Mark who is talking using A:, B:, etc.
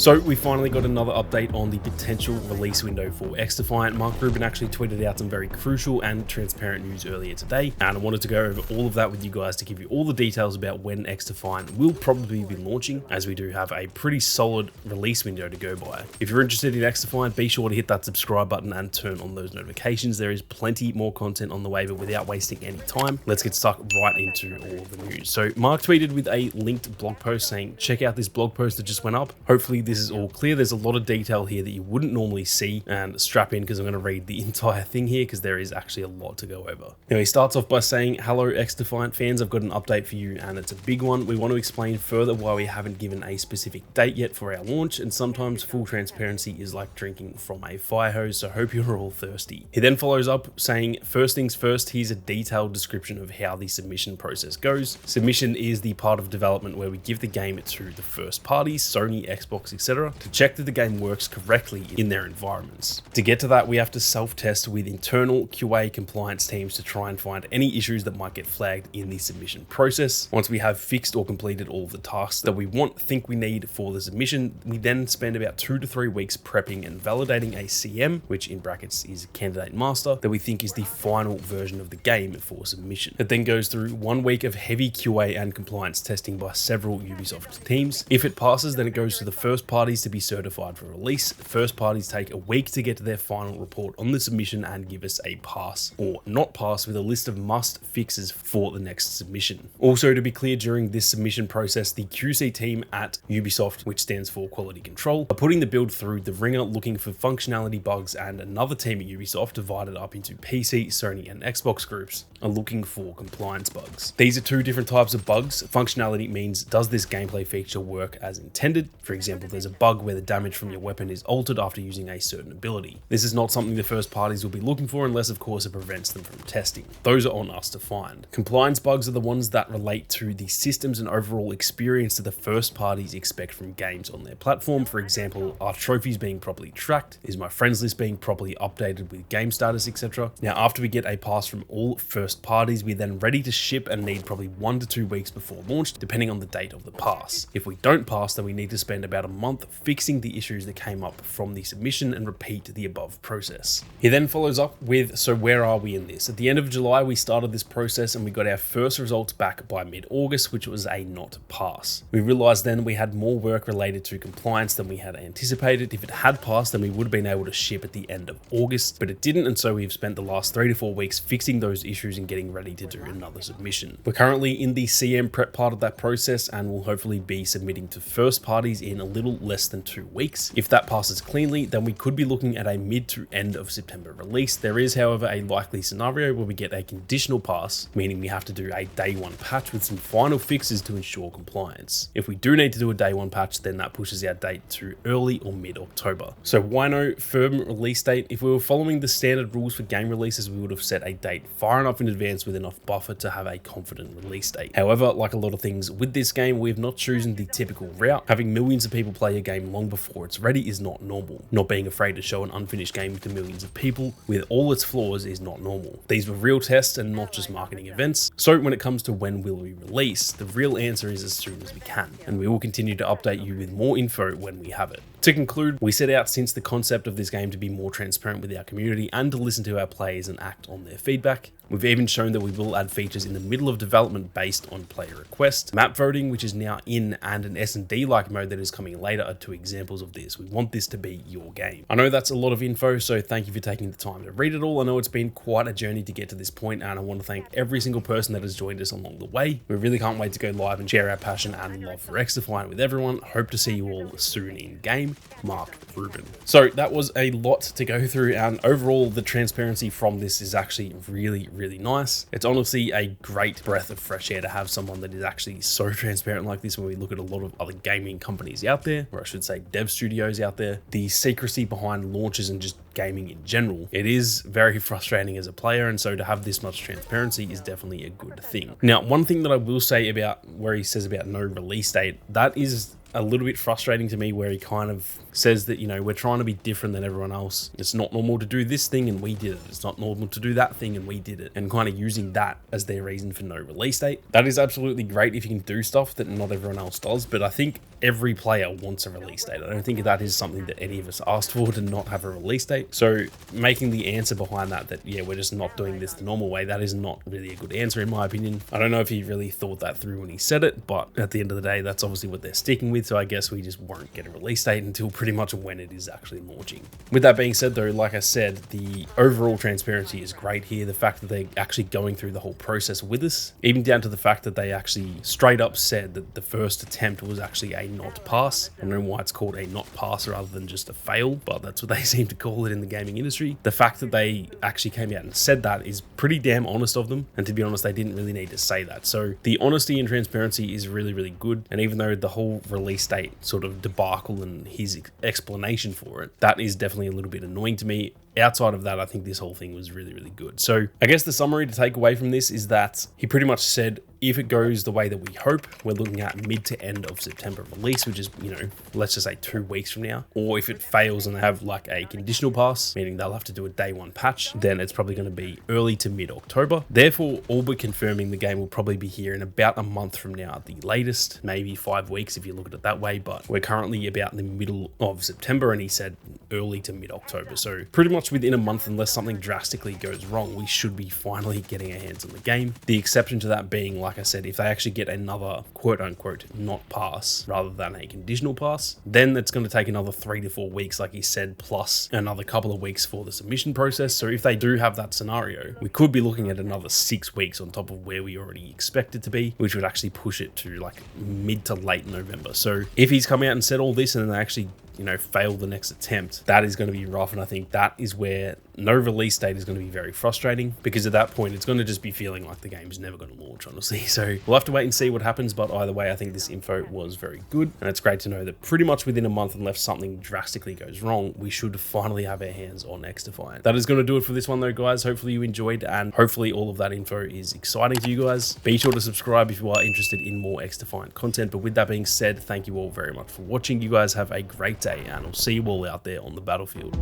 A: So we finally got another update on the potential release window for XDefiant. Mark Rubin actually tweeted out some very crucial and transparent news earlier today, and I wanted to go over all of that with you guys to give you all the details about when XDefiant will probably be launching, as we do have a pretty solid release window to go by. If you're interested in XDefiant, be sure to hit that subscribe button and turn on those notifications. There is plenty more content on the way, but without wasting any time, let's get stuck right into all of the news. So Mark tweeted with a linked blog post saying, check out this blog post that just went up. Hopefully this is all clear. There's a lot of detail here that you wouldn't normally see, and strap in because I'm going to read the entire thing here because there is actually a lot to go over. Now he starts off by saying, hello XDefiant fans, I've got an update for you and it's a big one. We want to explain further why we haven't given a specific date yet for our launch, and sometimes full transparency is like drinking from a fire hose, so hope you're all thirsty. He then follows up saying, first things first, here's a detailed description of how the submission process goes. Submission is the part of development where we give the game to the first parties, Sony, Xbox, etc., to check that the game works correctly in their environments. To get to that, we have to self-test with internal QA compliance teams to try and find any issues that might get flagged in the submission process. Once we have fixed or completed all of the tasks that we think we need for the submission, we then spend about 2 to 3 weeks prepping and validating a CM, which in brackets is candidate master, that we think is the final version of the game for submission. It then goes through 1 week of heavy QA and compliance testing by several Ubisoft teams. If it passes, then it goes to the first parties to be certified for release. First parties take a week to get to their final report on the submission and give us a pass or not pass with a list of must fixes for the next submission. Also, to be clear, during this submission process, the QC team at Ubisoft, which stands for quality control, are putting the build through the ringer looking for functionality bugs, and another team at Ubisoft, divided up into PC, Sony and Xbox groups, are looking for compliance bugs. These are 2 different types of bugs. Functionality means, does this gameplay feature work as intended? For example, there's a bug where the damage from your weapon is altered after using a certain ability. This is not something the first parties will be looking for unless of course it prevents them from testing. Those are on us to find. Compliance bugs are the ones that relate to the systems and overall experience that the first parties expect from games on their platform. For example, are trophies being properly tracked? Is my friends list being properly updated with game status, etc.? Now, after we get a pass from all first parties, we're then ready to ship and need probably 1 to 2 weeks before launch, depending on the date of the pass. If we don't pass, then we need to spend about a month fixing the issues that came up from the submission and repeat the above process. He then follows up with, so where are we in this? At the end of July, we started this process and we got our first results back by mid-August, which was a not pass. We realized then we had more work related to compliance than we had anticipated. If it had passed, then we would have been able to ship at the end of August, but it didn't, and so we've spent the last 3 to 4 weeks fixing those issues and getting ready to do another submission. We're currently in the CM prep part of that process and will hopefully be submitting to first parties in a little less than 2 weeks. If that passes cleanly, then we could be looking at a mid to end of September release. There is, however, a likely scenario where we get a conditional pass, meaning we have to do a day 1 patch with some final fixes to ensure compliance. If we do need to do a day 1 patch, then that pushes our date to early or mid-October. So why no firm release date? If we were following the standard rules for game releases, we would have set a date far enough in advance with enough buffer to have a confident release date. However, like a lot of things with this game, we have not chosen the typical route. Having millions of people play a game long before it's ready is not normal. Not being afraid to show an unfinished game to millions of people with all its flaws is not normal. These were real tests and not just marketing events. So when it comes to when will we release, the real answer is as soon as we can, and we will continue to update you with more info when we have it. To conclude, we set out since the concept of this game to be more transparent with our community and to listen to our players and act on their feedback. We've even shown that we will add features in the middle of development based on player request. Map voting, which is now in, and an S&D-like mode that is coming later are 2 examples of this. We want this to be your game. I know that's a lot of info, so thank you for taking the time to read it all. I know it's been quite a journey to get to this point, and I want to thank every single person that has joined us along the way. We really can't wait to go live and share our passion and love for XDefiant with everyone. Hope to see you all soon in game. Mark Rubin. So that was a lot to go through, and overall the transparency from this is actually really nice. It's honestly a great breath of fresh air to have someone that is actually so transparent like this when we look at a lot of other gaming companies out there, or I should say dev studios out there. The secrecy behind launches and just gaming in general, it is very frustrating as a player, and so to have this much transparency is definitely a good thing. Now, one thing that I will say about where he says about no release date, that is a little bit frustrating to me, where he kind of says that, you know, we're trying to be different than everyone else. It's not normal to do this thing and we did it. It's not normal to do that thing and we did it. And kind of using that as their reason for no release date. That is absolutely great if you can do stuff that not everyone else does. But I think every player wants a release date. I don't think that is something that any of us asked for, to not have a release date. So making the answer behind that yeah, we're just not doing this the normal way, that is not really a good answer in my opinion. I don't know if he really thought that through when he said it, but at the end of the day, that's obviously what they're sticking with. So I guess we just won't get a release date until pretty much when it is actually launching. With that being said though, like I said, the overall transparency is great here. The fact that they're actually going through the whole process with us, even down to the fact that they actually straight up said that the first attempt was actually a not pass. I don't know why it's called a not pass rather than just a fail, but that's what they seem to call it in the gaming industry. The fact that they actually came out and said that is pretty damn honest of them. And to be honest, they didn't really need to say that. So the honesty and transparency is really, really good. And even though the whole release date sort of debacle and his explanation for it, that is definitely a little bit annoying to me. Outside of that, I think this whole thing was really, really good. So I guess the summary to take away from this is that he pretty much said, if it goes the way that we hope, we're looking at mid to end of September release, which is, you know, let's just say 2 weeks from now. Or if it fails and they have like a conditional pass, meaning they'll have to do a day one patch, then it's probably going to be early to mid October. Therefore, all but confirming the game will probably be here in about a month from now at the latest, maybe 5 weeks if you look at it that way. But we're currently about in the middle of September, and he said early to mid October. So pretty much within a month, unless something drastically goes wrong, we should be finally getting our hands on the game. The exception to that being, like I said, if they actually get another quote unquote not pass rather than a conditional pass, then it's going to take another 3 to 4 weeks, like he said, plus another couple of weeks for the submission process. So if they do have that scenario, we could be looking at another 6 weeks on top of where we already expect it to be, which would actually push it to like mid to late November. So if he's come out and said all this and then they actually, you know, fail the next attempt, that is going to be rough. And I think that is where no release date is going to be very frustrating, because at that point it's going to just be feeling like the game is never going to launch, honestly. So we'll have to wait and see what happens, but either way, I think this info was very good, and it's great to know that pretty much within a month, unless something drastically goes wrong, we should finally have our hands on XDefiant. That is going to do it for this one though, guys. Hopefully you enjoyed, and hopefully all of that info is exciting to you guys. Be sure to subscribe if you are interested in more XDefiant content. But with that being said, thank you all very much for watching. You guys have a great day, and I'll see you all out there on the battlefield.